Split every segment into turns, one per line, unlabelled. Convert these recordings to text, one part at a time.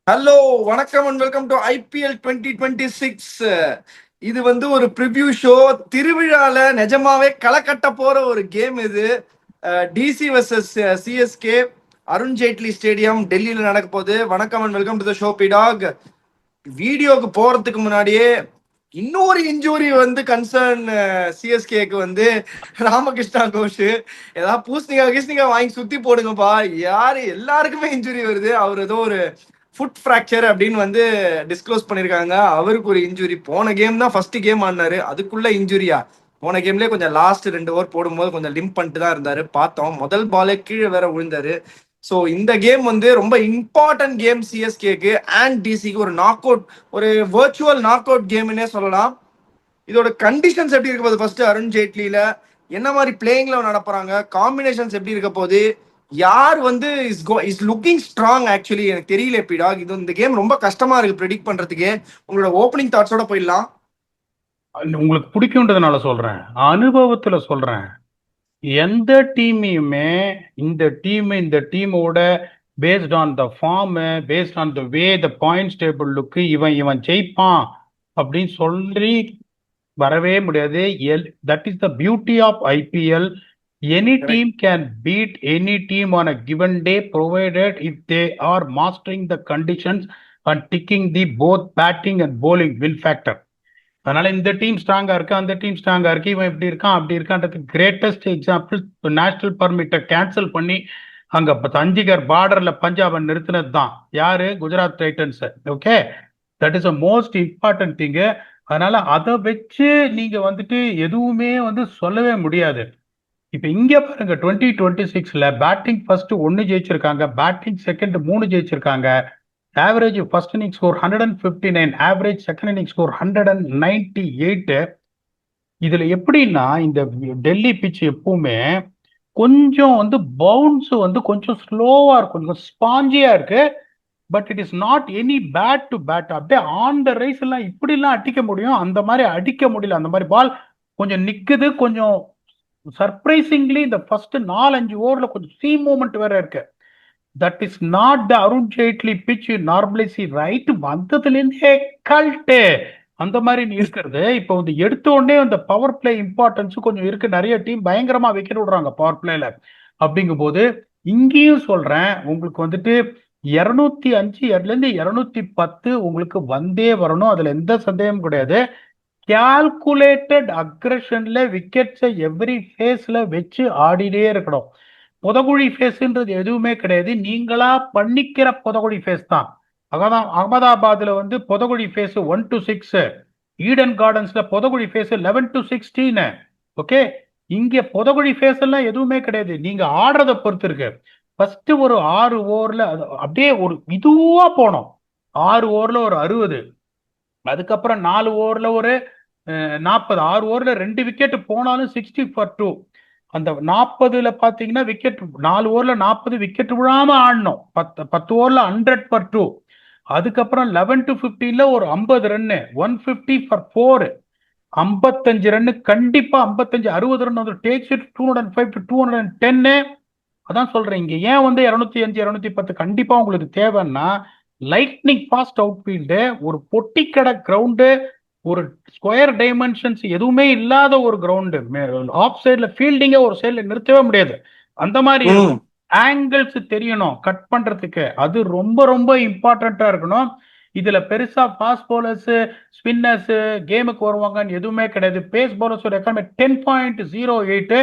Hello, வணக்கம் and welcome to IPL 2026. இது வந்து ஒரு ப்ரிவ்யூ ஷோ. திருவிழால நிஜமாவே களை கட்ட போற ஒரு கேம் இது. DC versus CSK, Arun Jaitley stadium, டெல்லியில நடக்க போகுது. வணக்கம் and welcome to the show பிடாக். வீடியோக்கு போறதுக்கு முன்னாடியே இன்னொரு இன்ஜூரி வந்து கன்சர்ன் சிஎஸ்கேக்கு வந்து ராமகிருஷ்ணா கோஷ் ஏதாவது பூசணிக்கா வாங்கி சுத்தி போடுங்கப்பா. யாரு எல்லாருக்குமே இன்ஜுரி வருது. அவர் ஏதோ ஒரு ஃபுட் ஃப்ராக்சர் அப்படின்னு வந்து டிஸ்க்ளோஸ் பண்ணியிருக்காங்க. அவருக்கு ஒரு இன்ஜுரி. போன கேம் தான் ஃபர்ஸ்ட் கேம் ஆடினாரு, அதுக்குள்ள இன்ஜுரியா? போன கேம்லேயே கொஞ்சம் லாஸ்ட் 2 ஓவர் போடும்போது கொஞ்சம் லிம்ப் பண்ணிட்டு தான் இருந்தாரு. பார்த்தோம், முதல் பாலே கீழே வேற விழுந்தாரு. ஸோ இந்த கேம் வந்து ரொம்ப இம்பார்ட்டன்ட் கேம் சிஎஸ்கேக்கு அண்ட் டிசிக்கு. ஒரு நாக் அவுட், ஒரு வர்ச்சுவல் நாக் அவுட் கேம்னே சொல்லலாம். இதோட கண்டிஷன்ஸ் எப்படி இருக்க போகுது? ஃபர்ஸ்ட் அருண் ஜேட்லியில என்ன மாதிரி பிளேயிங்ல நடப்புறாங்க, காம்பினேஷன்ஸ் எப்படி இருக்க போகுது, யார் வந்து இஸ் லுக்கிங் ஸ்ட்ராங்? ஆக்சுவலி எனக்கு தெரியல பிடாக். இது இந்த கேம் ரொம்ப கஷ்டமா இருக்கு ப்ரெடிக்ட் பண்றதுக்கு. உங்களோட ஓப்பனிங் தாட்ஸோட போயிடலாம்.
உங்களுக்கு பிடிக்கும்ன்றதுனால சொல்றேன், அனுபவத்துல சொல்றேன். எந்த டீமையுமே இந்த டீமோட based on the form, based on the way the points table லுக்கு இவன் இவன் ஜெயிப்பான் அப்படின்னு சொல்லி வரவே முடியாது. That is the beauty of IPL. Any
correct.
Team can beat any team on a given day provided if they are mastering the conditions and ticking the both batting and bowling will factor. அதனால இந்த team ஸ்ட்ராங்கா இருக்கு, அந்த team ஸ்ட்ராங்கா இருக்கு, இவன் இப்படி இருக்கான் அப்படி இருக்கான்றது கிரேட்டஸ்ட் எக்ஸாம்பிள் நேஷனல் பர்மிட்டை கேன்சல் பண்ணி அங்க சண்டிகர் பார்டர்ல பஞ்சாபை நிறுத்தினது தான் யாரு? Gujarat Titans. Okay, that is a most important thing. அதனால அதை வச்சு நீங்க வந்துட்டு எதுவுமே வந்து சொல்லவே முடியாது. இப்ப இங்க பாருங்க, 2026ல பேட்டிங் ஃபர்ஸ்ட் 1 ஜெயிச்சிருக்காங்க, பேட்டிங் செகண்ட் 3 ஜெயிச்சிருக்காங்க. Average first inning score 159, average second inning score 198. இதுல எப்படின்னா இந்த டெல்லி பிச் எப்பவுமே கொஞ்சம் வந்து பவுன்ஸ் வந்து கொஞ்சம் ஸ்லோவா இருக்கும், கொஞ்சம் ஸ்பாஞ்சியா இருக்கு. But it is not any bad to bat. அப்படியே ஆன் த ரைஸ் எல்லாம் இப்படிலாம் அடிக்க முடியும், அந்த மாதிரி அடிக்க முடியல. அந்த மாதிரி பால் கொஞ்சம் நிக்குது. கொஞ்சம் சர்ப்ரைசிங்லி இந்த ஃபர்ஸ்ட் 4-5 ஓவர்ல கொஞ்சம் சீ மூமெண்ட் வேற இருக்கு. That is not the Arun Jaitley pitch normally see right. வந்ததுலேருந்தே கல்ட்டு அந்த மாதிரி இருக்கிறது. இப்போ வந்து எடுத்த உடனே அந்த பவர் பிளே இம்பார்ட்டன்ஸ் கொஞ்சம் இருக்கு. நிறைய டீம் பயங்கரமா விக்கெட் விடுறாங்க பவர் பிளேல. அப்படிங்கும் போது இங்கேயும் சொல்றேன், உங்களுக்கு வந்துட்டு 205 210 உங்களுக்கு வந்தே வரணும், அதுல எந்த சந்தேகமும் கிடையாது. கால்குலேட்டட் அக்ரஷன்ல விக்கெட்ஸை எவ்ரி ஃபேஸ்ல வச்சு ஆடிட்டே இருக்கணும். புதகுழி ஃபேஸ்ன்றது எதுவுமே கிடையாது, நீங்களா பண்ணிக்கிற புதகுழி ஃபேஸ் தான். அகமதாபாத்ல வந்து புதகுழி ஃபேஸ் 1 to 6, ஈடன் கார்டன்ஸ்ல புதகுழி ஃபேஸ் 11 to 16. ஓகே, இங்க புதகுழி ஃபேஸ் எல்லாம் எதுவுமே கிடையாது, நீங்க ஆடுறத பொறுத்து இருக்கு. ஃபர்ஸ்ட் ஒரு 6 ஓவர்ல அப்படியே ஒரு இதுவா போனோம். 6 ஓவர்ல ஒரு 60, அதுக்கப்புறம் 4 ஓவர்ல ஒரு 40, 6 ஓவர்ல 2 விக்கெட் போனாலும் 60 for 2. அந்த 40ல பாத்தீங்கன்னா விக்கெட் 4 ஓவர்ல 40 விக்கெட் விழாம ஆடணும். 10 ஓவர்ல 100 for 2. அதுக்கப்புறம் 11 to 15ல ஒரு 50 ரன்னு, 150 for 4. 55 ரன்னு கண்டிப்பா, 55 60 ரன் வந்து டேக்ஸ் இட் 205 to 210. அதான் சொல்றேன், இங்க ஏன் வந்து 205 210 கண்டிப்பா உங்களுக்கு தேவைன்னா, லைட்னிங் ஃபாஸ்ட் அவுட்ஃபீல்டு, ஒரு பொட்டிக்கடை கிரவுண்டு, ஒரு ஸ்கொயர் டைமென்ஷன்ஸ் எதுவுமே இல்லாத ஒரு கிரவுண்டு. ஆஃப் சைட்ல ஃபீல்டிங்க ஒரு சைட்ல நிறுத்தவே முடியாது, அந்த மாதிரி
ம்.
இருக்கும். ஆங்கிள்ஸ் தெரியணும் கட் பண்றதுக்கு, அது ரொம்ப ரொம்ப இம்பார்ட்டண்டா இருக்கணும். இதுல பெருசா ஃபாஸ்ட் பவுலர்ஸ் ஸ்பின்னர்ஸ் கேமுக்கு வருவாங்கன்னு எதுவுமே கிடையாது. பேஸ் பவுலர்ஸோட எக்கானமி 10.08,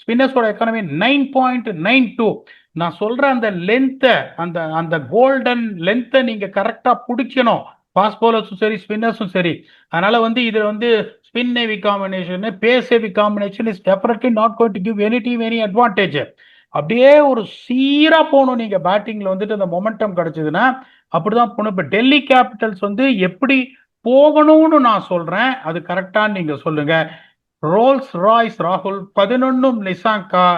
ஸ்பின்னர்ஸோட எக்கானமி 9.92. நான் சொல்ற அந்த லென்த், அந்த அந்த கோல்டன் லென்த்தை நீங்க கரெக்டா பிடிக்கணும், ஃபாஸ்ட் பவுலர்ஸும் சரி ஸ்பின்னர்ஸும் சரி. அதனால வந்து இதுல வந்து spin heavy combination, pace heavy combination is definitely not going to give any team any advantage. அப்படியே ஒரு சீரா போகணும் நீங்க பேட்டிங்ல வந்துட்டு அந்த மொமெண்டம் கிடைச்சதுன்னா. அப்படிதான் போகணும். இப்ப டெல்லி கேபிட்டல்ஸ் வந்து எப்படி போகணும்னு நான் சொல்றேன், அது கரெக்டான்னு நீங்க சொல்லுங்க. ரோல்ஸ் ராய்ஸ் ராகுல், 11 நிசாங்கா,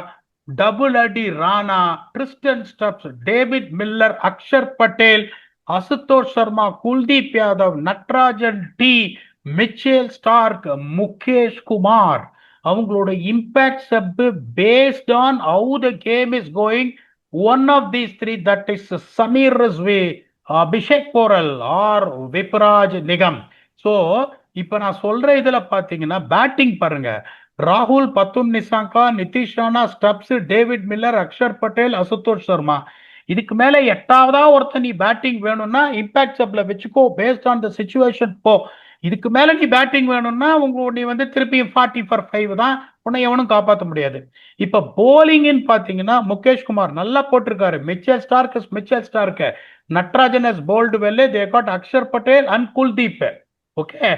டபுள் அடி Rana, Tristan Stubbs, David Miller, Axar Patel, Ashutosh Sharma, Kuldeep Yadav, Natarajan T, Mitchell Starc, Mukesh Kumar. அவங்களோட impact sub based on how the game is going. One of these three, that is Sameer Rizvi Abishek Porel or Vipraj Nigam. So இப்ப நான் சொல்ற இதுல பாத்தீங்கன்னா பேட்டிங் பாருங்க. ராகுல், Pathum Nissanka, Nitish Rana, Stubbs, David Miller, Axar Patel, Ashutosh Sharma. இதுக்கு மேல எட்டாவதா ஒருத்தன் நீ பேட்டிங் வேணும்னா இம்பாக்ட் சப்ல வச்சுக்கோ, பேஸ்ட் ஆன் த சிச்சுவேஷன் போ. இதுக்கு மேல நீ பேட்டிங் வேணும்னா நீ வந்து திருப்பியும் 40 for 5 தான், உன்னை எவனும் காப்பாற்ற முடியாது. இப்ப போலிங்னு பாத்தீங்கன்னா முகேஷ் குமார் நல்லா போட்டிருக்காரு. Mitchell Starc Natarajan has bowled well. They got Axar Patel and Kuldeep. Okay,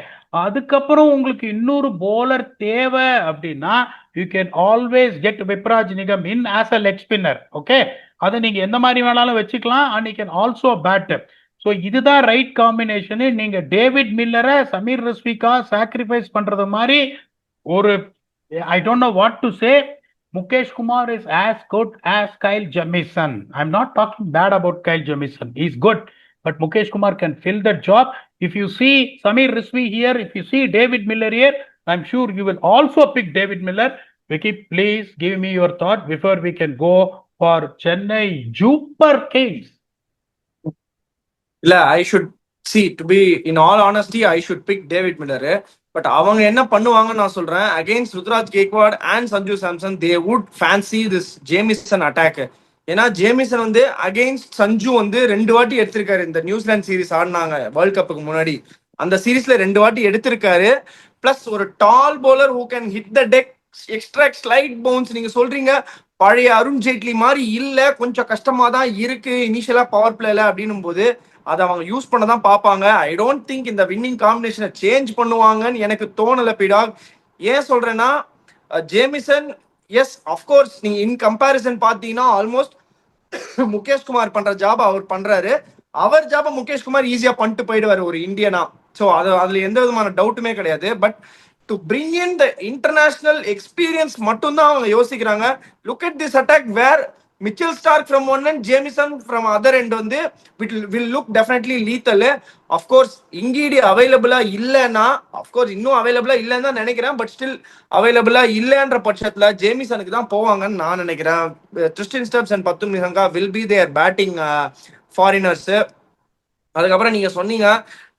அதுக்கப்புறம் உங்களுக்கு இன்னொரு போலர் தேவை அப்படின்னா you can always get Vipraj Nigam in as a leg spinner. Okay, அதை நீங்க எந்த மாதிரி வேணாலும் வச்சுக்கலாம். And you can also bat. So இதுதான் ரைட் காம்பினேஷனு. நீங்க டேவிட் மில்லரை சமீர் ரஸ்விகா சாக்ரிஃபைஸ் பண்றது மாதிரி ஒரு I don't know what to say. Mukesh Kumar is as good as Kyle Jamieson. I'm not talking bad about Kyle Jamieson. He's good, but Mukesh Kumar can fill that job. If you see Samir Rizvi here, if you see David Miller here, I'm sure you will also pick David Miller. Vicky, please give me your thought before we can go for Chennai Super Kings.
இல்ல, I should say to be in all honesty I should pick David Miller. But அவங்க என்ன பண்ணுவாங்கன்னு நான் சொல்றேன். Against Ruturaj Gaikwad and Sanju Samson they would fancy this Jamieson attack. ஏன்னா Jamieson வந்து against Sanju வந்து 2 வாட்டி எடுத்திருக்காரு. இந்த நியூசிலாந்து சீரிஸ் ஆடினாங்க வேர்ல்ட் கப்புக்கு முன்னாடி, அந்த சீரீஸ்ல 2 வாட்டி எடுத்திருக்காரு. பிளஸ் ஒரு tall bowler who can hit the deck, extract, slight bounce. நீங்க சொல்றீங்க பழைய அருண் ஜேட்லி மாதிரி இல்ல, கொஞ்சம் கஷ்டமா தான் இருக்கு இனிஷியலா பவர் பிளேல அப்படின்னும் போது அதை அவங்க யூஸ் பண்ண தான் பார்ப்பாங்க. ஐ டோன்ட் திங்க் இந்த வின்னிங் காம்பினேஷனை சேஞ்ச் பண்ணுவாங்கன்னு எனக்கு தோணல பிடாக். ஏன் சொல்றேன்னா ஜேமிசன் எஸ் அஃப்கோர்ஸ் நீங்க இன் கம்பேரிசன் பார்த்தீங்கன்னா ஆல்மோஸ்ட் முகேஷ் குமார் பண்ற ஜாப் அவர் பண்றாரு. அவர் ஜாபை முகேஷ் குமார் ஈஸியா பண்ணிட்டு போயிடுவாரு ஒரு இந்தியனா. ஸோ அதுல எந்த விதமான டவுட்டுமே கிடையாது. But to bring in the international experience மட்டும்தான் அவங்க யோசிக்கிறாங்க. Look at this attack where Mitchell Starc from one and Jamieson from other end வந்து will look definitely lethal. Of course Ngidi அவைலபிளா இல்லைன்னா, அஃப்கோர்ஸ் இன்னும் அவைலபிளா இல்லைன்னு தான் நினைக்கிறேன். பட் ஸ்டில் அவைலபிளா இல்லைன்ற பட்சத்துல ஜேமிசனுக்கு தான் போவாங்கன்னு நான் நினைக்கிறேன். Tristan Stubbs and Pathum Nissanka will be there batting foreigners. அதுக்கப்புறம் நீங்க சொன்னீங்க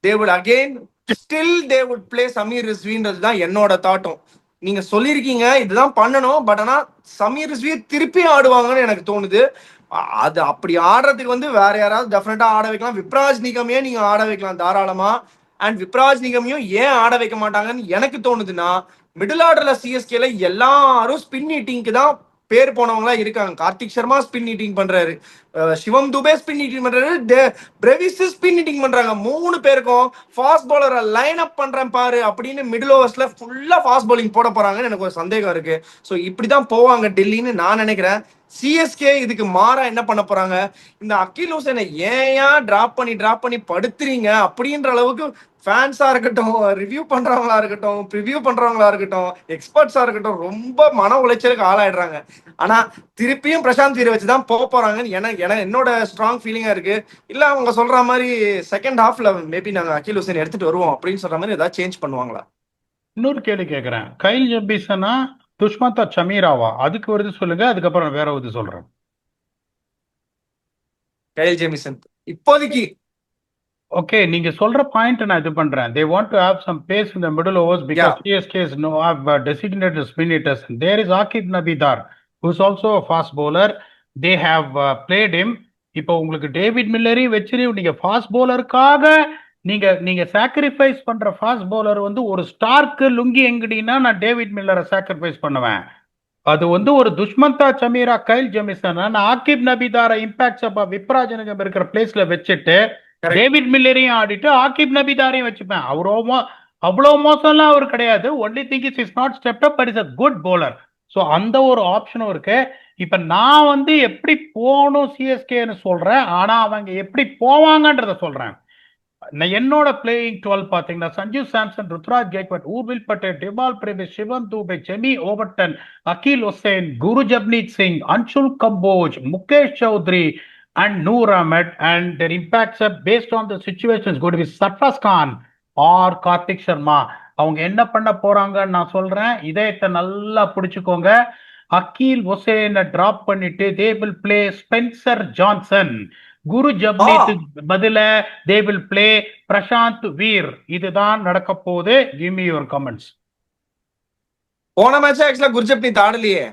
they would again still they would play Sameer ரிஸ்வின்றது தான் என்னோட தாட்டும். நீங்க சொல்லியிருக்கீங்க இதுதான் பண்ணணும், பட் ஆனா சமீர் ரிஸ்வி திருப்பி ஆடுவாங்கன்னு எனக்கு தோணுது. அது அப்படி ஆடுறதுக்கு வந்து வேற யாராவது டெஃபினட்டா ஆட வைக்கலாம். விப்ராஜ் நிகமே நீங்க ஆட வைக்கலாம் தாராளமா. அண்ட் விப்ராஜ் நிகமையும் ஏன் ஆட வைக்க மாட்டாங்கன்னு எனக்கு தோணுதுன்னா, மிடில் ஆர்டர்ல சிஎஸ்கேல எல்லாரும் ஸ்பின் ஹிட்டிங்க்கு தான் பேர் போனவங்களா இருக்காங்க. கார்த்திக் சர்மா ஸ்பின் ஹிட்டிங் பண்றாரு, சிவம் துபே ஸ்பின் ஹிட்டிங் பண்றாரு, பிரவிஸ் ஸ்பின் ஹிட்டிங் பண்றாங்க. 3 பேருக்கும் ஃபாஸ்ட் பவுலரை லைன் அப் பண்றேன் பாரு அப்படின்னு மிடில் ஓவர்ஸ்ல ஃபுல்லா ஃபாஸ்ட் பவுலிங் போட போறாங்கன்னு எனக்கு ஒரு சந்தேகம் இருக்கு. ஸோ இப்படிதான் போவாங்க டெல்லின்னு நான் நினைக்கிறேன். சிஎஸ்கே இதுக்கு மாறா என்ன பண்ண போறாங்க, இந்த அகில் ஹுசைனை ஏன் டிராப் பண்ணி படுத்துறீங்க அப்படின்ற அளவுக்கு ஃபேன்ஸா இருக்கட்டும், ரிவ்யூ பண்றவங்களா இருக்கட்டும், ப்ரிவியூ பண்றவங்களா இருக்கட்டும், எக்ஸ்பர்ட்ஸா இருக்கட்டும், ரொம்ப மன உளைச்சலுக்கு ஆளாயிடுறாங்க. ஆனா திருப்பியும் பிரசாந்த் வீரை வச்சுதான் போறாங்கன்னு என்னோட ஸ்ட்ராங் ஃபீலிங்கா இருக்கு. இல்ல அவங்க சொல்ற மாதிரி செகண்ட் ஹாஃப்ல மேபி நாங்க அகில் ஹுசைன் எடுத்துட்டு வருவோம் அப்படின்னு சொல்ற மாதிரி ஏதாவது சேஞ்ச் பண்ணுவாங்களா?
இன்னொரு கேள்வி கேட்கிறேன். கைல் ஜம்பீசனா துஷ்மந்தா சமீராவா? அதுக்கு வருது சொல்லுங்க, அதுக்கப்புறம் வேற ஒரு சொல்றேன்.
கைல் ஜெமிசன் இப்போதைக்கு.
ஓகே, நீங்க சொல்ற பாயிண்ட் நான் இது பண்றேன். They want to have some pace in the middle overs because CSK is no have designated spin hitters. There is Akib Nabidar who is also a fast bowler. They have played him. இப்போ உங்களுக்கு David மில்லரி வச்சு நீங்க fast பவுலருக்காக நீங்க sacrifice பண்ற fast bowler வந்து ஒரு Stark lungi எங்கடினா நான் David மில்லரை sacrifice பண்ணுவேன். அது வந்து ஒரு துஷ்மந்தா சமீரா, கைல் ஜெமிசன், நான் ஆகிப் நபிதார இம்பாக்ட் சப்பா விப்ராஜனகம் இருக்கிற பிளேஸ்ல வச்சுட்டு டேவிட் மில்லரையும் ஆடிட்டு ஆகிப் நபிதாரையும் வச்சுப்பேன். அவ்வளவு மோசம்லாம் அவர் கிடையாது. Only thing is not step up, but is a good bowler. So அந்த ஒரு ஆப்ஷனும் இருக்கு. இப்ப நான் வந்து எப்படி போகணும் சிஎஸ்கேன்னு சொல்றேன், ஆனா அவங்க எப்படி போவாங்கன்றத சொல்றேன். என்னோட பிளேயிங் 12 பாத்தீங்கன்னா சஞ்சு சாம்சன், ருத்ராஜ் கேக்வாட், ஊர்வில் பட்டேல், டிமால் Brevis, Shivam Dube, Jamie Overton, Akeal Hosein, Gurjapneet Singh, Anshul Kamboj, Mukesh Choudhary and Noor Ahmed. And their impacts are based on the situation is going to be Sarfraz Khan or Karthik Sharma. அவங்க என்ன பண்ண போறாங்கன்னு நான் சொல்றேன். இதயத்தை நல்லா புடிச்சுக்கோங்க. அகில் ஹுசைனை டிராப் பண்ணிட்டு they will play Spencer Johnson. Guru
ஆ
ஜப்னீத் பதில they will play Prashant Veer. இதுதான் நடக்க போகுது. Give me your comments.
போன மேட்ச் ஆக்சுவலா குர்ஜப்னீத் ஆடலையே.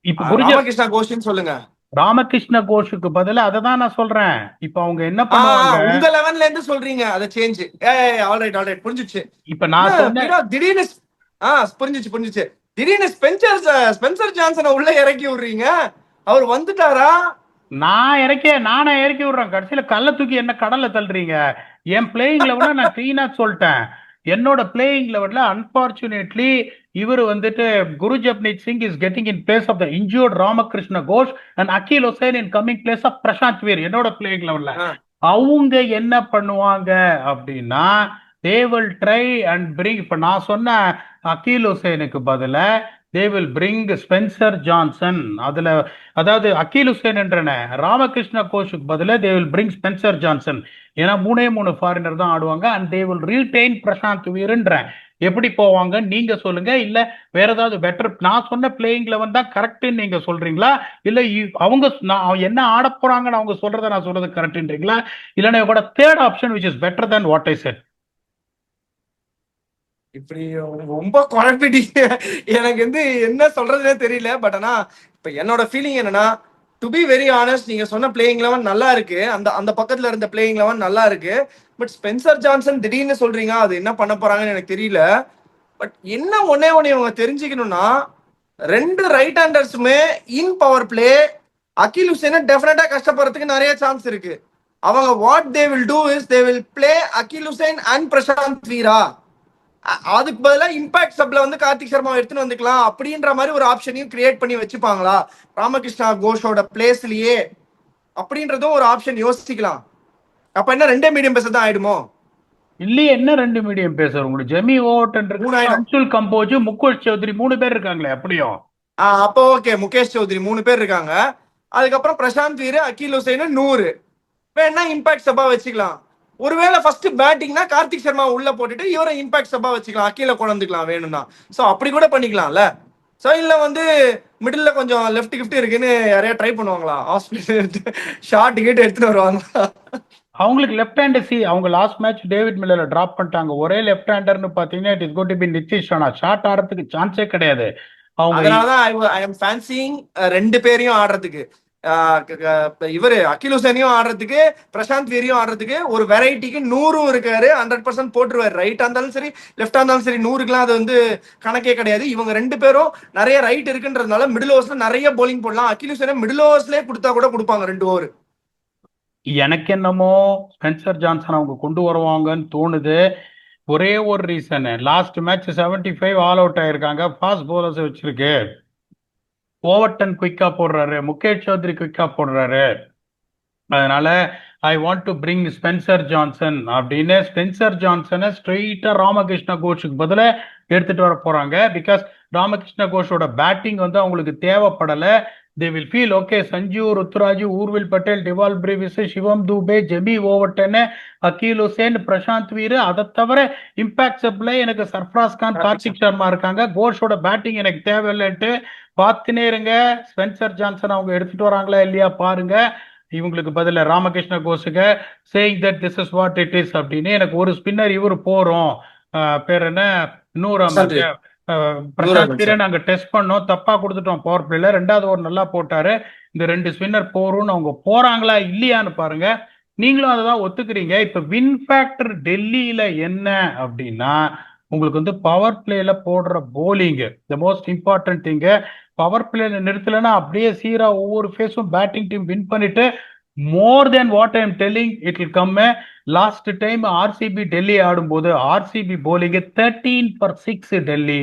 இப்ப குருஜப்
ராமகிருஷ்ணா கோஷின்னு சொல்லுங்க.
ராமகிருஷ்ண கோஷுக்கு பதிலா அதை தான் நான் சொல்றேன். இப்ப அவங்க என்ன பண்ணுவாங்க?
உங்க லெவன்ல இருந்து சொல்றீங்க அதை சேஞ்ச். ஆல்ரைட் புரிஞ்சுச்சு.
இப்ப
என்ன
நான் சொன்ன
திடீர்னு புரிஞ்சுச்சு. திடீர்னு ஸ்பென்சர் ஜான்சனை உள்ள இறக்கி விடுறீங்க. அவர் வந்துட்டாரா?
நானே இறக்கி விடுறேன். கடைசியில கல்ல தூக்கி என்ன கடல்ல தள்ளுறீங்க? என் பிளேயிங் லெவல நான் கிளீனா சொல்லிட்டேன். என்னோட பிளேயிங் லெவல்ல அன்பார்ச்சுனேட்லி இவர் வந்துட்டு Guru Japneet Singh is getting in place of the injured Ramakrishna Ghosh and Akeal Hosein in coming place of Prashant Veer. என்னோட பிளேயிங் லெவல்ல அவங்க என்ன பண்ணுவாங்க அப்படின்னா, they will try and bring, இப்ப நான் சொன்ன அகில் ஹுசைனுக்கு பதில they will bring Spencer Johnson. அதுல அதாவது அகில் ஹுசைன் என்றன ராமகிருஷ்ண கோஷுக்கு பதில they will bring Spencer Johnson. ஏன்னா 3 ஃபாரினர் தான் ஆடுவாங்க. And they will retain Prashanth வீர்ன்றேன். எப்படி போவாங்க நீங்க சொல்லுங்க. இல்ல வேற ஏதாவது பெட்டர் நான் சொன்ன பிளேயிங் லெவன் தான் கரெக்ட்னு நீங்க சொல்றீங்களா? இல்ல அவங்க நான் என்ன ஆட போறாங்கன்னு அவங்க சொல்றதை நான் சொல்றது கரெக்ட்ன்றீங்களா? இல்லைன்னா கூட third option which is better than what I set.
இப்படி ரொம்ப குழப்பிட்டீங்க. எனக்கு வந்து என்ன சொல்றதுனே தெரியல. பட் ஆனா இப்ப என்னோட ஃபீலிங் என்னன்னா, டு பி வெரி ஆனஸ்ட், நீங்க சொன்ன பிளேயிங் லெவன் நல்லா இருக்கு. அந்த அந்த பக்கத்துல இருந்த பிளேயிங் லெவன் நல்லா இருக்கு. பட் ஸ்பென்சர் ஜான்சன் திடீர்னு சொல்றீங்க, அது என்ன பண்ண போறாங்கன்னு எனக்கு தெரியல. பட் என்ன ஒன்னே ஒன்னு இவங்க தெரிஞ்சுக்கணும்னா, 2 ரைட் ஹேண்டர்ஸுமே இன் பவர் பிளே. அகில் ஹுசைனை டெஃபினட்டா கஷ்டப்படுறதுக்கு நிறைய சான்ஸ் இருக்கு. அவங்க what they will do is they will play Akeal Hosein and Prashant வீரா. அதுக்கு பதிலாக இம்பாக்ட் சப்ல வந்து கார்த்திக் சர்மா எடுத்துன்னு வந்துக்கலாம் அப்படின்ற மாதிரி ஒரு ஆப்ஷனையும் கிரியேட் பண்ணி வச்சுப்பாங்களா ராமகிருஷ்ணா கோஷோட பிளேஸ்லயே? அப்படின்றதும் ஒரு ஆப்ஷன் யோசிக்கலாம். அப்ப என்ன 2 மீடியம் பேச தான் ஆயிடுமோ?
இல்லையே, என்ன 2 மீடியம் பேசுற? உங்களுக்கு ஜெமி ஓவர்டன் இருக்கு,
3000.
அன்சுல் கம்போஜ், முகுல் சௌத்ரி 3 பேர் இருக்காங்களே. அப்படியும்
அப்போ ஓகே, முகேஷ் சௌத்ரி 3 பேர் இருக்காங்க. அதுக்கப்புறம் பிரசாந்த் வீர், அகில் ஹுசைன் 100 வேணா இம்பாக்ட் சபா வச்சுக்கலாம். ஒருவேளை ஃபர்ஸ்ட் பேட்டிங்னா கார்த்திக் சர்மா உள்ள போட்டுட்டு இவரை இம்பாக்ட் சபா வச்சுக்கலாம், அக்கீல கொண்டுக்கலாம் வேணும்னா. ஸோ அப்படி கூட பண்ணிக்கலாம்ல. ஸோ இல்ல வந்து மிடில் கொஞ்சம் லெஃப்ட் கிஃப்ட் இருக்குன்னு யாரையா ட்ரை பண்ணுவாங்களா? ஹாஸ்பிட்டல் எடுத்து ஷார்ட் கிட்ட எடுத்துட்டு வருவாங்களா?
அவங்களுக்கு லெஃப்ட் ஹேண்டர் அவங்க லாஸ்ட் மேட்ச் டேவிட் மில்லரை டிராப் பண்ணிட்டாங்க. ஒரே லெஃப்ட் ஹேண்டர்னு பாத்தீங்கன்னா it is got to be Nitish Rana. Short ஆடுறதுக்கு சான்ஸே கிடையாது. அவங்க
அதனாலதான் ஐ எம் ஃபேன்சிங் 2 பேரையும் ஆடுறதுக்கு. இவரு அகில் ஹுசைனையும் ஆடுறதுக்கு, பிரசாந்த் வீரையும் ஆடுறதுக்கு. ஒரு வெரைட்டிக்கு 100 இருக்காரு, 100% போட்டுருவாரு. ரைட்டா இருந்தாலும் சரி, லெஃப்டா இருந்தாலும் சரி, 100க்குலாம் அது வந்து கணக்கே கிடையாது. இவங்க 2 பேரும் நிறைய ரைட் இருக்குன்றதுனால மிடில் ஓவர்ஸ்ல நிறைய போலிங் போடலாம். அகில் ஹுசைனை மிடில் ஓவர்ஸ்லயே கொடுத்தா கூட கொடுப்பாங்க 2 ஓவர்.
எனக்கு என்னமோ ஸ்பென்சர் ஜான்சன் அவங்க கொண்டு வருவாங்கன்னு தோணுது. ஒரே ஒரு reason, last match 75 all out ஆயிருக்காங்க. ஃபாஸ்ட் போலர்ஸ் வச்சிருக்கு. ஓவர்டன் குயிக்கா போடுறாரு, முகேஷ் சௌத்ரி குயிக்கா போடுறாரு. அதனால I want to bring Spencer Johnson அப்படின்னு ஸ்பென்சர் ஜான்சனை ஸ்ட்ரெயிட்டா ராமகிருஷ்ண கோஷுக்கு பதிலா எடுத்துட்டு வர போறாங்க. பிகாஸ் ராமகிருஷ்ண கோஷோட பேட்டிங் வந்து அவங்களுக்கு தேவைப்படலை. They will feel okay, Sanju, Ruturaj, Urvil Patel, Dewald Brevis, Shivam Dube, Jamie Overton, Akeal Hosein, Prashant Veer, அதை தவிர இம்பாக்ட் சப்ல எனக்கு சர்ஃப்ராஸ் கான், கார்த்திக் சர்மா இருக்காங்க. கோஷோட பேட்டிங் எனக்கு தேவையில்லைன்ட்டு பார்த்துனே இருங்க. ஸ்பென்சர் ஜான்சன் அவங்க எடுத்துட்டு வராங்களா இல்லையா பாருங்க. இவங்களுக்கு பதில ராமகிருஷ்ண கோஷுக்கு saying that this is what it is அப்படின்னு எனக்கு ஒரு ஸ்பின்னர் இவர் போறோம். பேர் என்ன, பிரசாந்த் வீரை நாங்க டெஸ்ட் பண்ணோம், தப்பா கொடுத்துட்டோம் பவர் பிளேல. 2வது ஓவர் நல்லா போட்டாரு, இந்த 2 ஸ்பின்னர் போறோம்னு அவங்க போறாங்களா இல்லையான்னு பாருங்க. நீங்களும் அதை தான் ஒத்துக்கிறீங்க. இப்ப வின் ஃபேக்டர் டெல்லியில என்ன அப்படின்னா, உங்களுக்கு வந்து பவர் பிளேல போடுற bowling the most important thing. Power பிளேல நிறுத்தலைன்னா அப்படியே சீரா ஒவ்வொரு ஃபேஸும் பேட்டிங் டீம் வின் பண்ணிட்டு more then what I am telling it will come. Last time RCB Delhi ஆடும்போது ஆர்சிபி போலிங் 13/6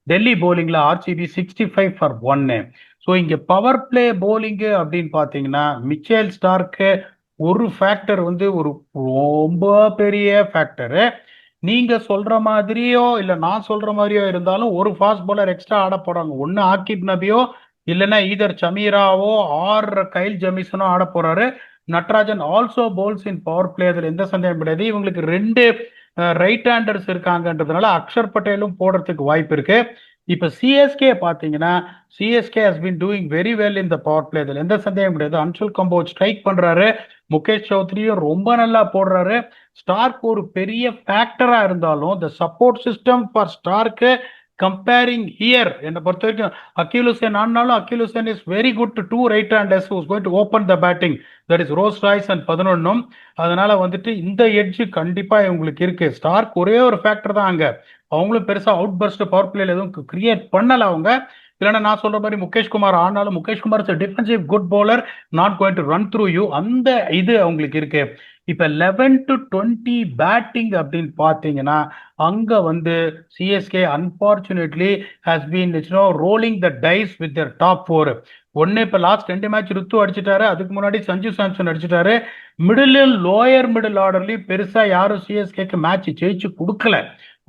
டெல்லி போலிங்ல ஆர்சிபி 65/1. ஸோ இங்க பவர் பிளே போலிங் அப்படின்னு பாத்தீங்கன்னா மிச்சேல் ஸ்டார்க்கு ஒரு ஃபேக்டர் வந்து ஒரு ரொம்ப பெரிய ஃபேக்டரு. நீங்க சொல்ற மாதிரியோ இல்ல நான் சொல்ற மாதிரியோ இருந்தாலும் ஒரு ஃபாஸ்ட் பாலர் எக்ஸ்ட்ரா ஆட போறாங்க. ஒன்னு ஆக்கிப் நபியோ இல்லைன்னா ஈதர் சமீராவோ ஆர் கைல் ஜெமிசனோ ஆட போறாரு. நட்ராஜன் ஆல்சோ போல்ஸ் இன் பவர் பிளே, அதுல எந்த சந்தேகம் கிடையாது. இவங்களுக்கு 2 ரைட் ஹேண்டர்ஸ் இருக்காங்கன்றதுனால அக்ஷர் பட்டேலும் போடுறதுக்கு வாய்ப்பு இருக்கு. இப்ப சிஎஸ்கே பாத்தீங்கன்னா CSK has been doing very well in the power play. இதுல எந்த சந்தேகம் கிடையாது. அன்சுல் கம்போஜ் ஸ்ட்ரைக் பண்றாரு, முகேஷ் சௌத்ரியும் ரொம்ப நல்லா போடுறாரு. ஸ்டார்க் ஒரு பெரிய ஃபேக்டரா இருந்தாலும் த சப்போர்ட் சிஸ்டம் ஃபார் ஸ்டார்க்கு கம்பேரிங் ஹியர் என்னை பொறுத்த வரைக்கும் அக்கீல் ஹுசேன் ஆனாலும் Akeal Hosein is very good to do right handers who's going to open the batting, that is Rolls Royce and 11. அதனால வந்துட்டு இந்த எட்ஜ் கண்டிப்பா இவங்களுக்கு இருக்கு. ஸ்டார்க் ஒரே ஒரு ஃபேக்டர் தான் அங்க, அவங்களும் பெருசா அவுட் பர்ஸ்ட் பவர் பிளேல எதுவும் கிரியேட் பண்ணல அவங்க. இல்லைன்னா நான் சொல்ற மாதிரி முகேஷ் குமார் ஆனாலும் Mukesh Kumar is defensive good bowler, not going to run through you, அந்த இது அவங்களுக்கு இருக்கு. இப்ப 11 to 20 பேட்டிங் அப்படின்னு பாத்தீங்கன்னா அங்க வந்து CSK unfortunately has been rolling the dies with Dhar top 4. ஒன்னு இப்ப லாஸ்ட் 2 மேட்ச் ருத்து அடிச்சிட்டாரு, அதுக்கு முன்னாடி சஞ்சு சாம்சன் அடிச்சிட்டாரு. மிடில் லோயர் மிடில் ஆர்டர்லயும் பெருசா யாரும் சிஎஸ்கேக்கு மேட்ச் ஜெயிச்சு கொடுக்கல.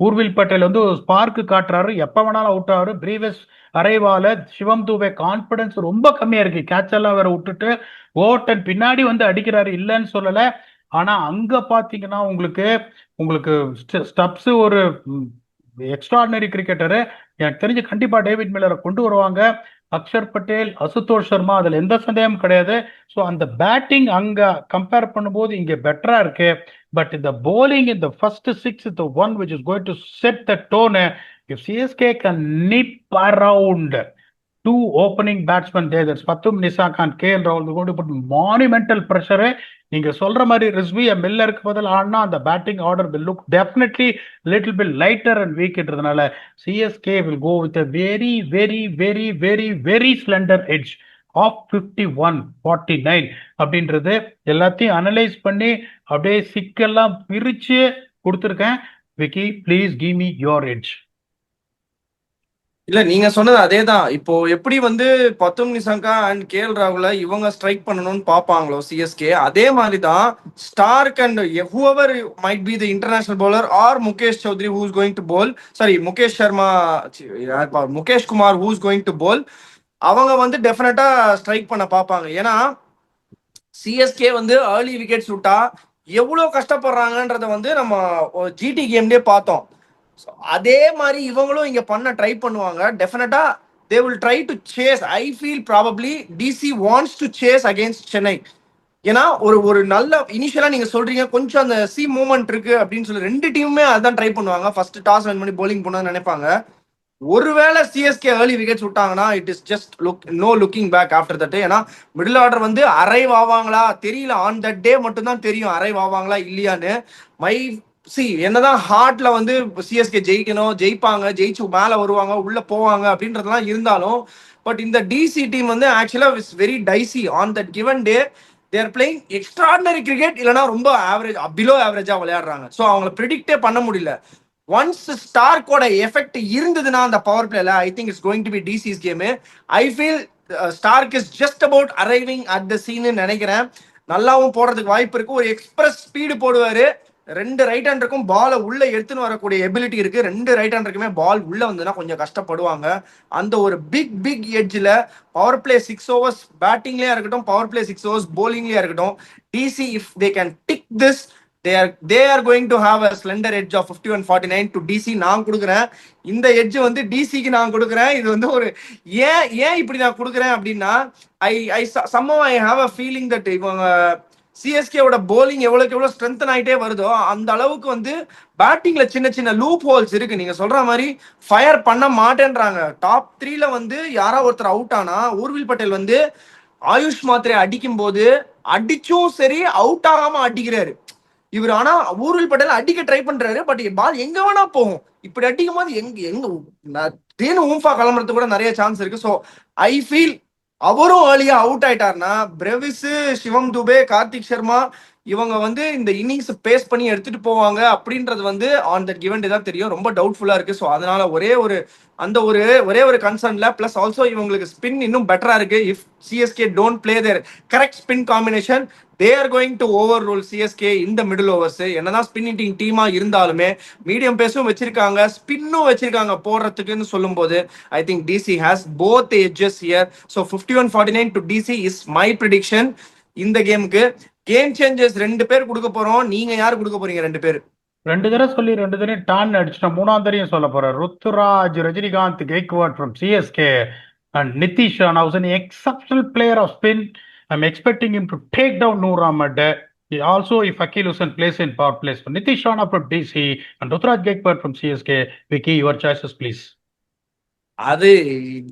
ஊர்வில் பட்டேல் வந்து ஸ்பார்க் காட்டுறாரு, எப்ப வேணாலும் அவுட் ஆகுறாரு. பிரீவஸ் அரைவால சிவம் தூபே கான்பிடன்ஸ் ரொம்ப கம்மியா இருக்கு, கேட்ச் எல்லாம் வேற விட்டுட்டு ஓட்டன் பின்னாடி வந்து அடிக்கிறாரு, இல்லைன்னு சொல்லல. ஆனா அங்க பாத்தீங்கன்னா உங்களுக்கு உங்களுக்கு ஸ்டப்ஸ் ஒரு எக்ஸ்ட்ராடினரி கிரிக்கெட்டரு, எனக்கு தெரிஞ்சு கண்டிப்பா டேவிட் மில்லரை கொண்டு வருவாங்க. அக்ஷர் பட்டேல், அசுதோஷ் சர்மா, அதுல எந்த சந்தேகமும் கிடையாது. ஸோ அந்த பேட்டிங் அங்க கம்பேர் பண்ணும்போது இங்க பெட்டரா இருக்கு. பட் இந்த bowling in the first 6 is the one which is going to set the tone. If CSK can nip around two opening batsmen there, that's Pathum Nissak and KL Rahul, they're going to put monumental pressure. நீங்க சொல்ற மாதிரி ரிஸ்வி மில்லருக்கு பதில் ஆடினா அந்த batting order will look definitely little bit lighter and weakன்றதுனால CSK will go with a very very very very very slender edge of 51-49 அப்படின்றது எல்லாத்தையும் analyse பண்ணி அப்படியே சிக்கெல்லாம் பிரிச்சு கொடுத்துருக்கேன். Vicky, please give me your edge.
இல்ல நீங்க சொன்னது அதேதான். இப்போ எப்படி வந்து பத்தும் நிசங்கா அண்ட் கேஎல் ராகுல இவங்க ஸ்ட்ரைக் பண்ணணும்னு பாப்பாங்களோ சிஎஸ்கே, அதே மாதிரி தான் Starc and whoever might be the international bowler or Mukesh Choudhary who's going to bowl, sorry Mukesh Sharma, Mukesh Kumar who's going to bowl, அவங்க வந்து டெஃபினட்டா ஸ்ட்ரைக் பண்ண பார்ப்பாங்க. ஏன்னா சிஎஸ்கே வந்து ஏர்லி விக்கெட்ஸ் விட்டா எவ்வளவு கஷ்டப்படுறாங்கன்றத வந்து நம்ம ஜிடி கேம்லயே பார்த்தோம். அதே மாதிரி இவங்களும் இங்க பண்ண ட்ரை பண்ணுவாங்க. டெஃபினட்டா they will try to chase. I feel probably DC wants to chase against Chennai. ஏன்னா ஒரு நல்ல இனிஷியலா நீங்க சொல்றீங்க கொஞ்சம் அந்த சி மூவ்மெண்ட் இருக்கு அப்படின்னு சொல்லி ரெண்டு டீமுமே அதான் ட்ரை பண்ணுவாங்க. ஃபர்ஸ்ட் டாஸ் வின் பண்ணி போலிங் பண்ணணும்னு நினைப்பாங்க. ஒருவேளை சிஎஸ்கே ஏர்லி விக்கெட்ஸ் விட்டாங்கன்னா it is just no looking back after that. ஏன்னா மிடில் ஆர்டர் வந்து அரைவ் ஆவாங்களா தெரியல, ஆன் தட் டே மட்டும் தான் தெரியும் அரைவ் ஆவாங்களா இல்லையான்னு. மை என்னதான் ஹார்ட்ல வந்து சிஎஸ்கே ஜெயிக்கணும், ஜெயிப்பாங்க, ஜெயிச்சு மேல வருவாங்க, உள்ள போவாங்க அப்படின்றதெல்லாம் இருந்தாலும், பட் இந்த டிசி டீம் வந்து ஆக்சுவலா is very dicey on that given day. They're playing extraordinary cricket, இல்லைன்னா ரொம்ப ஆவரேஜ் பிலோ ஆவரேஜா விளையாடுறாங்க. ஸோ அவங்கள ப்ரிடிக்டே பண்ண முடியல. ஒன்ஸ் ஸ்டார்க்கோட எஃபெக்ட் இருந்ததுன்னா அந்த பவர் பிளேல I think it's going to be decisive game. I feel Starc is just about arriving at the scene நினைக்கிறேன். நல்லாவும் போடுறதுக்கு வாய்ப்பு இருக்கு. ஒரு எக்ஸ்பிரஸ் ஸ்பீடு போடுவாரு. ரெண்டு ரைட் ஹேண்டருக்கும் பாலை உள்ள எடுத்துன்னு வரக்கூடிய எபிலிட்டி இருக்கு. ரெண்டு ரைட் ஹேண்டருக்குமே பால் உள்ள வந்ததுன்னா கொஞ்சம் கஷ்டப்படுவாங்க. அந்த ஒரு பிக் பிக் எட்ஜில் பவர் பிளே 6 overs பேட்டிங்லயா இருக்கட்டும், பவர் பிளே 6 overs போலிங்லயா இருக்கட்டும், DC if they can tick this, they are going to have a slender edge of 51-49 to DC. நான் கொடுக்குறேன் இந்த எட்ஜ் வந்து டிசிக்கு நான் கொடுக்குறேன். இது வந்து ஒரு ஏன் இப்படி நான் கொடுக்குறேன் அப்படின்னா, ஐ somehow I have a feeling that இவங்க சிஎஸ்கேவோட போலிங் எவ்வளவு ஸ்ட்ரென்தன் ஆயிட்டே வருதோ அந்த அளவுக்கு வந்து பேட்டிங்ல சின்ன சின்ன லூப் ஹோல்ஸ் இருக்கு. நீங்க சொல்ற மாதிரி ஃபயர் பண்ண மாட்டேன்றாங்க. டாப் 3ல வந்து யாரா ஒருத்தர் அவுட் ஆனா, ஊர்வில் பட்டேல் வந்து ஆயுஷ் மாத்திரை அடிக்கும் போது அடிச்சும் சரி அவுட் ஆகாம அடிக்கிறாரு இவர். ஆனா ஊர்வில் பட்டேல் அடிக்க ட்ரை பண்றாரு, பட் பால் எங்க வேணா போகும். இப்படி அடிக்கும் போது எங்க ஊம்பா கிளம்புறது கூட நிறைய சான்ஸ் இருக்கு. ஸோ ஐ ஃபீல் அவரும் ஏர்லியா அவுட் ஆயிட்டாருன்னா பிரவிஸ், சிவம் துபே, கார்த்திக் சர்மா இவங்க வந்து இந்த இன்னிங்ஸ் பேஸ் பண்ணி எடுத்துட்டு போவாங்க அப்படின்றது வந்து ஆன் தட் கிவன் டே தான் தெரியும். ரொம்ப டவுட்ஃபுல்லா இருக்கு. ஸோ அதனால ஒரே ஒரு கன்சர்ன்ல பிளஸ் ஆல்சோ இவங்களுக்கு ஸ்பின் இன்னும் பெட்டரா இருக்கு. If CSK don't play their correct spin combination, they are going to overrule CSK in the middle overs. என்னதான் ஸ்பின் ஹிட்டிங் டீமா இருந்தாலுமே மீடியம் பேஸும் வச்சிருக்காங்க, ஸ்பின்னும் வச்சிருக்காங்க போடுறதுக்குன்னு சொல்லும்போது I think DC has both edges here. So 51-49 to DC is my prediction. இந்த கேமுக்கு கேம் சேஞ்சர்ஸ் 2 பேர் கொடுக்க போறோம். நீங்க யாரு கொடுக்க போறீங்க 2 பேர்?
2 தடவை சொல்லி 2 தடவை டான் அடிச்சிட்டோம். 3ஆம் தடவையும் சொல்ல போறேன். Ruturaj, Rajinikanth, Gaikwad from CSK and Nitish Rana was an exceptional player of spin. I'm expecting him to take down Noor Ahmed. Also, if Akil Hussain plays in power plays for Nitish Rana from DC and Ruturaj Gaikwad from CSK, Vicky, your choices, please.
அது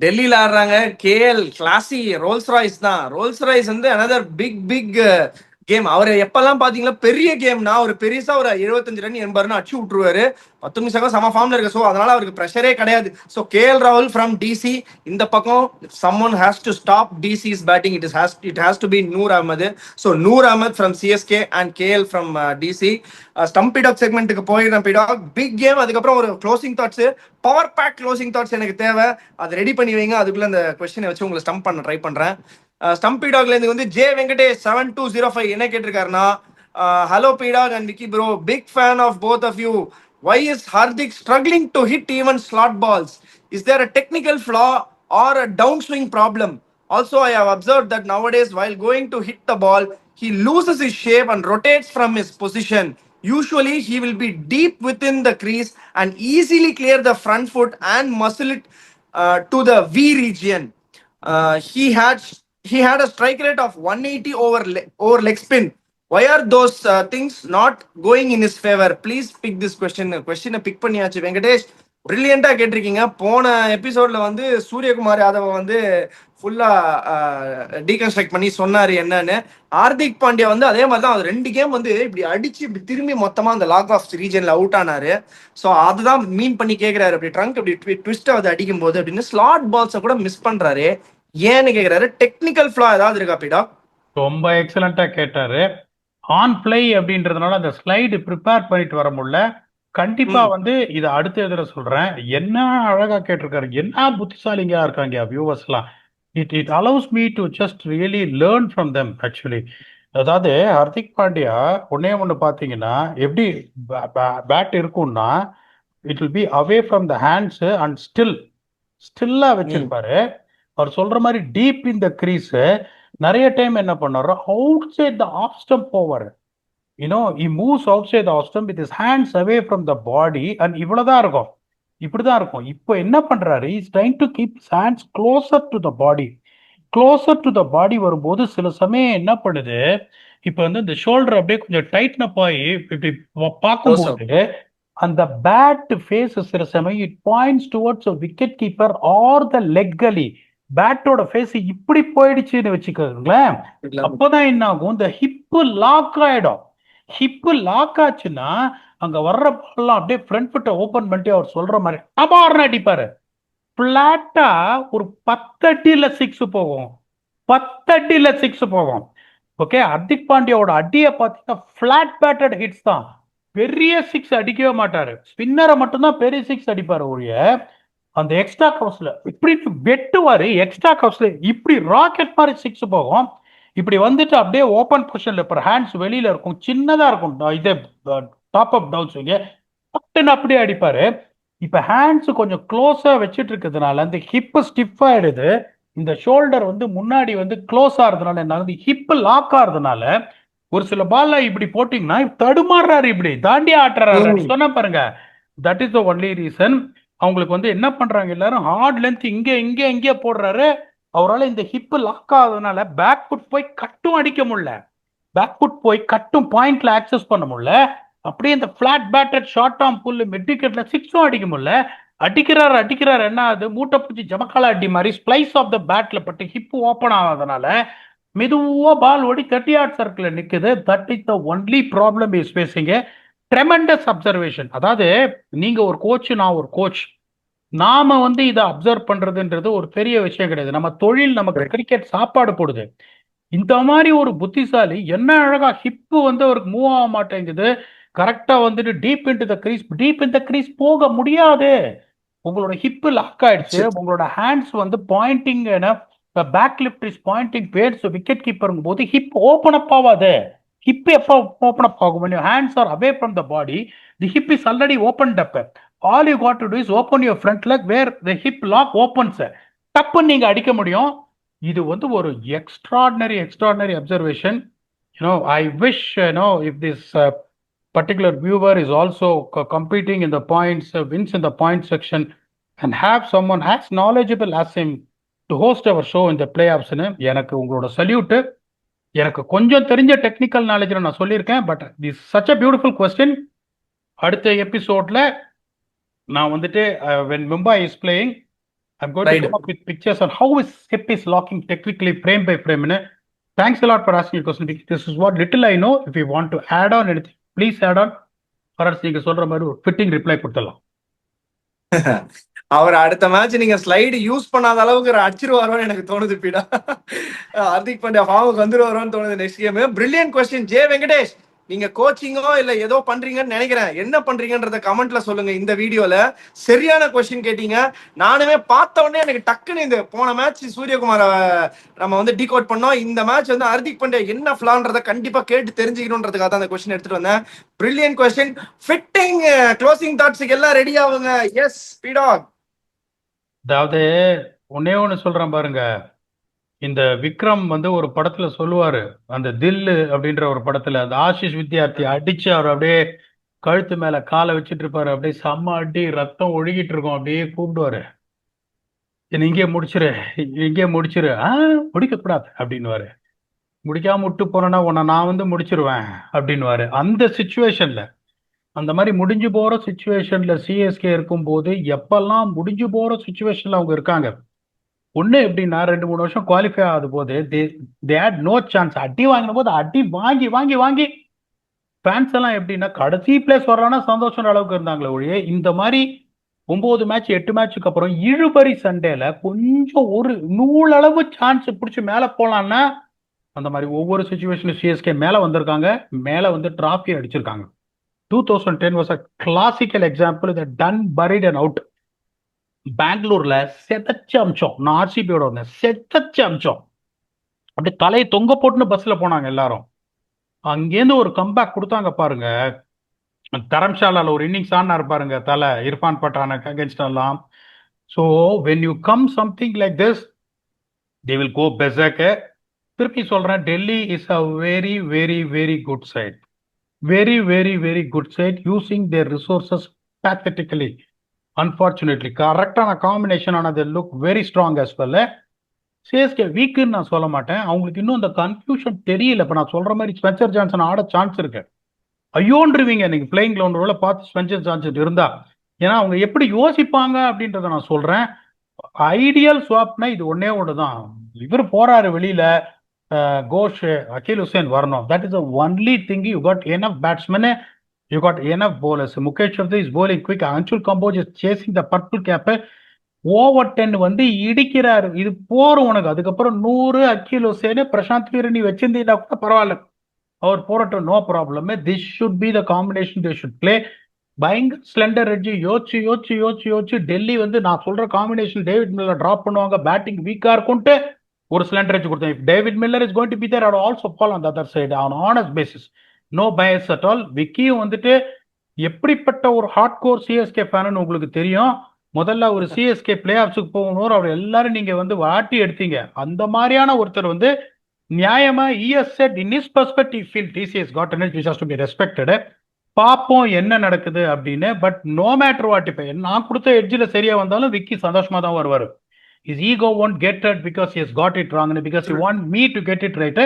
டெல்லியில ஆடுறாங்க. KL கிளாசி Rolls Royce தான். Rolls Royce வந்து another big game. அவர் எப்பெல்லாம் பாத்தீங்கன்னா பெரிய கேம்னா ஒரு பெருசா ஒரு 75 ரன் 80 ரன் அடிச்சு விட்டுருவாரு. 10 நிமிஷம் சம ஃபார்ம்ல இருக்கு. ஸோ அதனால அவருக்கு ப்ரெஷரே கிடையாது. ஸோ கேஎல் ராகுல் ஃப்ரம் டிசி. இந்த பக்கம் someone has to stop DC's batting. It has to be Noor Ahmed. So Noor Ahmed from CSK and KL from DC. Stumpy talk செக்மெண்ட்டுக்கு போயிடுறேன். பிடாக் பிக் கேம். அதுக்கப்புறம் ஒரு closing thoughts, power pack closing thoughts எனக்கு தேவை. அதை ready பண்ணி வைங்க. அதுக்குள்ள அந்த கொஸ்டினை வச்சு உங்களை ஸ்டம்ப் பண்ண ட்ரை பண்றேன். ஸ்டம்பி டாக்ல இருந்து வந்து ஜே வெங்கடேஷ் 7205 என்ன கேட்டிருக்காருன்னா, ஹலோ பிடாக் and Vicky bro, big fan of both of you. Why is Hardik struggling to hit even slot balls? Is there a technical flaw or a downswing problem? Also, I have observed that nowadays, while going to hit the ball, he loses his shape and rotates from his position. Usually, he will be deep within the crease and easily clear the front foot and muscle it to the V region. He had a strike rate of 180 over leg spin. Why are those things not going in his favor? Please pick this question. Question pick பண்ணியாச்சு வெங்கடேஷ். பிரில்லியண்டா கேட்டிருக்கீங்க. போன எபிசோட்ல வந்து சூரியகுமார் யாதவ வந்து ஃபுல்லா deconstruct பண்ணி சொன்னாரு என்னன்னு. ஹார்திக் பாண்டியா வந்து அதே மாதிரி தான் 2 கேம் வந்து இப்படி அடிச்சு இப்படி திரும்பி மொத்தமா அந்த லாக் ஆஃப் ரீஜன்ல அவுட் ஆனாரு. ஸோ அதுதான் மீன் பண்ணி கேட்கிறாரு. அப்படி ட்ரங்க் இப்படி ட்விஸ்ட் ஆகுது அடிக்கும் போது அப்படின்னு ஸ்லாட் பால்ஸை கூட மிஸ் பண்றாரு. ஏன்னு கேட்கிறாரு. டெக்னிக்கல் ஃபிளா ஏதாவது இருக்கா பிடா?
ரொம்ப எக்ஸலண்டா கேட்டாரு. ஆன் பிளே அப்படின்றதுனால அந்த ஸ்லைடு ப்ரிப்பேர் பண்ணிட்டு வர முடியல. கண்டிப்பா வந்து இதை அடுத்த எதிர சொல்றேன். என்ன அழகா கேட்டிருக்காரு. என்ன புத்திசாலிங்க இருக்காங்க வியூவர்ஸ் எல்லாம். It allows me to just really learn from them actually. அதாவது ஹர்திக் பாண்டியா ஒண்ணு பாத்தீங்கன்னா எப்படி பேட் இருக்கும்னா, it will be away from the hands and ஸ்டில்லா வச்சிருப்பாரு. அவர் சொல்ற மாதிரி டீப் இன் த கிரீஸ். நிறைய டைம் என்ன பண்ணாரு, outside the off stump போவாரு. he moves outside the off stump with his hands away from the body and இவ்வளவுதான் இருக்கும். இப்படிதான் இருக்கும். இப்போ என்ன பண்றாரு, is trying to keep his hands closer to the body. closer to the body வரும்போது சில சமயம் என்ன பண்ணுது, இப்போ வந்து இந்த ஷோல்டர் அப்படியே கொஞ்சம் டைட்ன போய் இப்படி பார்க்கும்போது அந்த பேட் ஃபேஸ் சில சமயம் it points towards wicket keeper R the leg கலி. பேட்டோட ஃபேஸ் இப்படி போயிடுச்சுன்னு வச்சுக்கோங்களேன். அப்போதான் என்ன ஆகும், இந்த ஹிப்பு லாக் ஆயிடும். ஹிப்பு லாக் ஆச்சுன்னா அங்க வர்ற பால்லாம் அப்படியே ஃப்ரண்ட் ஃபுட்டை ஓபன் பண்ணிட்டு அவர் சொல்ற மாதிரி டபார்னு அடிப்பாரு. பிளாட்டா ஒரு 10 அடியில 6 போகும். 10 அடியில 6 போகும். ஓகே, ஹர்திக் பாண்டியாவோட அடியை பார்த்தீங்கன்னா பிளாட் பேட்டட் ஹிட்ஸ் தான். பெரிய 6 அடிக்கவே மாட்டாரு. ஸ்பின்னரை மட்டும்தான் பெரிய 6 அடிப்பாரு. ஒழிய அந்த எக்ஸ்ட்ரா கவர்ஸ்ல இப்படி வெட்டுவாரு. எக்ஸ்ட்ரா கவர்ஸ்ல இப்படி ராக்கெட் மாதிரி 6 போகும். இப்படி வந்துட்டு அப்படியே ஓப்பன் பொசிஷன்ல இப்போ ஹேண்ட்ஸ் வெளியில இருக்கும், சின்னதா இருக்கும். இதே டாப் அப் டவுன்ஸ் பட்டுன்னு அப்படியே அடிப்பாரு. இப்ப ஹேண்ட்ஸ் கொஞ்சம் க்ளோஸா வச்சுட்டு இருக்கிறதுனால அந்த ஹிப் ஸ்டிஃப் ஆயிடுது. இந்த ஷோல்டர் வந்து முன்னாடி வந்து க்ளோஸ் ஆகிறதுனால என்ன ஆகுது, ஹிப் லாக் ஆகிறதுனால ஒரு சில பால்ல இப்படி போட்டீங்கன்னா தடுமாறுறாரு, இப்படி தாண்டி ஆட்டுறாரு. சொன்ன பாருங்க, that is the only reason. அவங்களுக்கு வந்து என்ன பண்றாங்க, எல்லாரும் ஹார்ட் லென்த் இங்கே போடுறாரு. அவரால் இந்த ஹிப் லாக் ஆகுறதுனால பேக் ஃபுட் போய் கட்டும் அடிக்க முடியல. பேக் ஃபுட் போய் கட்டும் பாயிண்ட்ல ஆக்சஸ் பண்ண முடியல. அப்படியே இந்த பிளாட் பேட்டட் ஷார்ட் ஆம் புல் மிட் விக்கெட்ல 6 அடிக்க முடியல. அடிக்கிறாரு என்ன ஆகுது, மூட்டை பிடிச்சி ஜமக்கால அடி மாதிரி ஸ்பிளைஸ் ஆஃப் த பேட்ல பட்டு ஹிப் ஓப்பன் ஆகாதனால மெதுவா பால் ஓடி 30 yard சர்க்கிள் நிக்குது. That is the only problem is facing. Tremendous observation. அதாவது நீங்க ஒரு கோச், நான் ஒரு கோச், நாம வந்து இதை அப்சர்வ் பண்றதுன்றது ஒரு பெரிய விஷயம் கிடையாது. நம்ம தொழில் நமக்கு கிரிக்கெட் சாப்பாடு போடுது. இந்த மாதிரி ஒரு புத்திசாலி என்ன அழகா ஹிப்பு வந்து அவருக்கு மூவ் ஆக மாட்டேங்குது. கரெக்டா வந்துட்டு டீப் இன் த கிரீஸ் போக முடியாது. உங்களோட ஹிப்பு லாக் ஆயிடுச்சு. உங்களோட ஹேண்ட்ஸ் வந்து pointing, back lift is pointing பேர்ஸ் விக்கெட் கீப்பருங்கும் போது ஹிப் ஓப்பன் அப் ஆகாது. ஹிப் எப்போ ஓப்பன் அப் ஆகும், when your hands are away from the body, the hip is already opened up. All you got to do is open your front leg where the hip lock opens. டப்புன்னு நீங்க அடிக்க முடியும். இது வந்து ஒரு extraordinary observation. I wish if this particular viewer is also competing in the points, wins in the point section, and have someone as knowledgeable as him to host our show in the playoffs. எனக்கு உங்களோட salute. எனக்கு கொஞ்சம் தெரிஞ்ச technical நாலேஜில் நான் சொல்லியிருக்கேன், but this such a beautiful question. அடுத்த எபிசோட்ல நான் வந்துட்டு when Mumbai is playing, I'm going to
Right.
come up with pictures on how his hip is locking technically frame by frame. Thanks a lot for asking a question. This is what little I know. If you want to add on anything, please add on. For us, நீங்க சொல்ற மாதிரி ஒரு fitting reply கொடுத்துடலாம்.
அவர் அடுத்த match நீங்க slide use பண்ணாத அளவுக்கு அடிச்சிருவாரோன்னு எனக்கு தோணுது. பீடா ஹார்திக் பாண்டியா ஃபார்முக்கு வந்துருவாரோன்னு தோணுது next game. Brilliant question J Venkatesh. நீங்க கோச்சிங்கோ இல்ல ஏதோ பண்றீங்கன்னு நினைக்கிறேன். என்ன பண்றீங்கன்றத கமெண்ட்ல சொல்லுங்க. இந்த வீடியோல சரியான கொஸ்டின் கேட்டீங்க. நானுமே பார்த்த உடனே எனக்கு டக்குன்னு இந்த போன மேட்ச் சூரியகுமார நம்ம வந்து டீகோட் பண்ணோம். இந்த மேட்ச் வந்து ஹார்திக் பாண்டியா என்ன ஃபிளான்றத கண்டிப்பா கேட்டு தெரிஞ்சுக்கணுன்றதுக்காக தான் அந்த கொஸ்டின் எடுத்துட்டு வந்தேன். Brilliant question. ஃபிட்டிங் க்ளோசிங் தாட்ஸ்க்கு எல்லாம் ரெடி ஆகுங்க. எஸ் பீடாக்.
அதாவது ஒன்னே ஒன்று சொல்றேன் பாருங்க. இந்த விக்ரம் வந்து ஒரு படத்துல சொல்லுவாரு, அந்த தில்லு அப்படின்ற ஒரு படத்துல அந்த ஆஷிஷ் வித்யார்த்தி அடிச்சு அவர் அப்படியே கழுத்து மேல காலை வச்சுட்டு இருப்பாரு. அப்படியே செம்ம அடி, ரத்தம் ஒழுகிட்டு இருக்கும். அப்படியே கூப்பிடுவாரு, என்ன இங்கே முடிச்சிரு, இங்கே முடிச்சிரு. முடிக்க கூடாது அப்படின்னுவாரு. முடிக்காம விட்டு போனேன்னா உன்னை நான் வந்து முடிச்சிருவேன் அப்படின்னுவாரு. அந்த சுச்சுவேஷன்ல, அந்த மாதிரி முடிஞ்சு போற சுச்சுவேஷன்ல சிஎஸ்கே இருக்கும்போது, எப்பெல்லாம் முடிஞ்சு போற சுச்சுவேஷன்ல அவங்க இருக்காங்க, ஒண்ணு எப்படின்னா 2-3 வருஷம் குவாலிஃபை ஆகாத போது தே ஹேட் நோ சான்ஸ். அடி வாங்கின போது அடி வாங்கி வாங்கி வாங்கி ஃபேன்ஸ் எல்லாம் எப்படின்னா கடைசி பிளேஸ் வர்றான்னா சந்தோஷம் அளவுக்கு இருந்தாங்களே ஒழிய, இந்த மாதிரி 9 மேட்ச் 8 மேட்சுக்கு அப்புறம் இழுபறி சண்டேல கொஞ்சம் ஒரு நூலளவு சான்ஸ் பிடிச்சி மேல போலான்னா, அந்த மாதிரி ஒவ்வொரு சுச்சுவேஷனும் சிஎஸ்கே மேல வந்திருக்காங்க, மேல வந்து டிராஃபி அடிச்சிருக்காங்க. 2010 வாஸ் அ கிளாசிக்கல் எக்ஸாம்பிள். இதை டன் பரிட் அண்ட் அவுட். பெங்களூர்ல செதச்ச அம்சம். நான் ஆர்சிபியோட வந்தேன், செதச்ச அம்சம். அப்படியே தலையை தொங்க போட்டுன்னு பஸ்ல போனாங்க எல்லாரும். அங்கேருந்து ஒரு கம்பேக் கொடுத்தாங்க பாருங்க. தரம்ஷாலால ஒரு இன்னிங்ஸ் ஆனார் பாருங்க, தலை இர்ஃபான் பட்டானுக்கு அகேன்ஸ்ட் எல்லாம். So when you come something like this, they will go பெசக். திருப்பி சொல்றேன், Delhi is a very very very good side. Very very very good side, using their resources pathetically. Unfortunately கரெக்டான காம்பினேஷன் ஆனது look very strong as well. CSK வீக்குன்னு நான் சொல்ல மாட்டேன். அவங்களுக்கு இன்னும் அந்த கன்ஃபியூஷன் தெரியல. இப்போ நான் சொல்ற மாதிரி ஸ்பென்சர் ஜான்சன் ஆட சான்ஸ் இருக்கு. ஐயோன்றுவீங்க நீங்க பிளேயிங் கிரவுண்டோட பார்த்து ஸ்பென்சர் ஜான்சன் இருந்தா. ஏன்னா அவங்க எப்படி யோசிப்பாங்க அப்படின்றத நான் சொல்றேன். ஐடியல் ஸ்வாப்னா இது ஒன்னே ஒன்று தான். இவர் போறாரு வெளியில, கோஷ், அகில் ஹுசேன் வரணும். That is the only thing. You got enough batsman, you got enough bowlers. Mukesh Chandra is bowling quick. Anshul Kamboj is chasing the purple cap. Over 10 வந்து இடிக்கிறாரு. இது போறோம் உனக்கு. அதுக்கப்புறம் 100 அகில் ஹுசேன், பிரசாந்த் வீர் நீ வச்சிருந்தீங்கன்னா கூட பரவாயில்ல, அவர் போறட்டும், no problem. This should be the combination they should play. பயங்கர ஸ்லெண்டர் எட்ஜ். யோசிச்சு யோசிச்சு யோசிச்சு யோசிச்சு டெல்லி வந்து நான் சொல்ற காம்பினேஷன் டேவிட் மில்லர் டிராப் பண்ணுவாங்க, பேட்டிங் வீக்கா இருக்கும்ட்டு ஒரு ஸ்லெண்டர் எட்ஜ் கொடுத்தேன். If David Miller is going to be there, I would also fall on the other side on honest basis. No bias at all. விக்கியும் வந்துட்டு எப்படிப்பட்ட ஒரு ஹார்ட் கோர் சிஎஸ்கே ஃபேன் உங்களுக்கு தெரியும். முதல்ல ஒரு சிஎஸ்கே பிளே ஆஃப்ஸுக்கு போகணும், அவர் எல்லாரும் நீங்க வந்து வாட்டி எடுத்தீங்க. அந்த மாதிரியான ஒருத்தர் வந்து நியாயமா he's set in his perspective feel DC's got it which has to be respected. பார்ப்போம் என்ன நடக்குது அப்படின்னு. பட் நோ மேட்டர் வாட், இப்போ நான் கொடுத்த எட்ஜில் சரியா வந்தாலும் விக்கி சந்தோஷமா தான் வருவார். His ego won't get it because he has got it wrong, because you want me to get it right.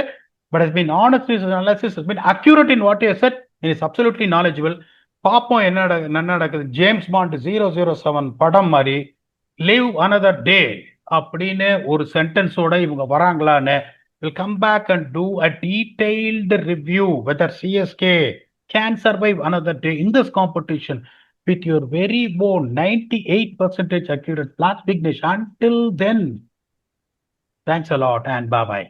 But has been honest, his analysis has been accurate in what he has said, and is absolutely knowledgeable. பாப்போம் என்ன நடக்குது. James bond 007 படம் மாதிரி live another day அப்படின்னு ஒரு சென்டென்ஸோட இவங்க வராங்களான்னு will come back and do a detailed review whether CSK can survive another day in this competition with your very own 98% accurate Last Big Dish. Until then, thanks a lot and bye bye.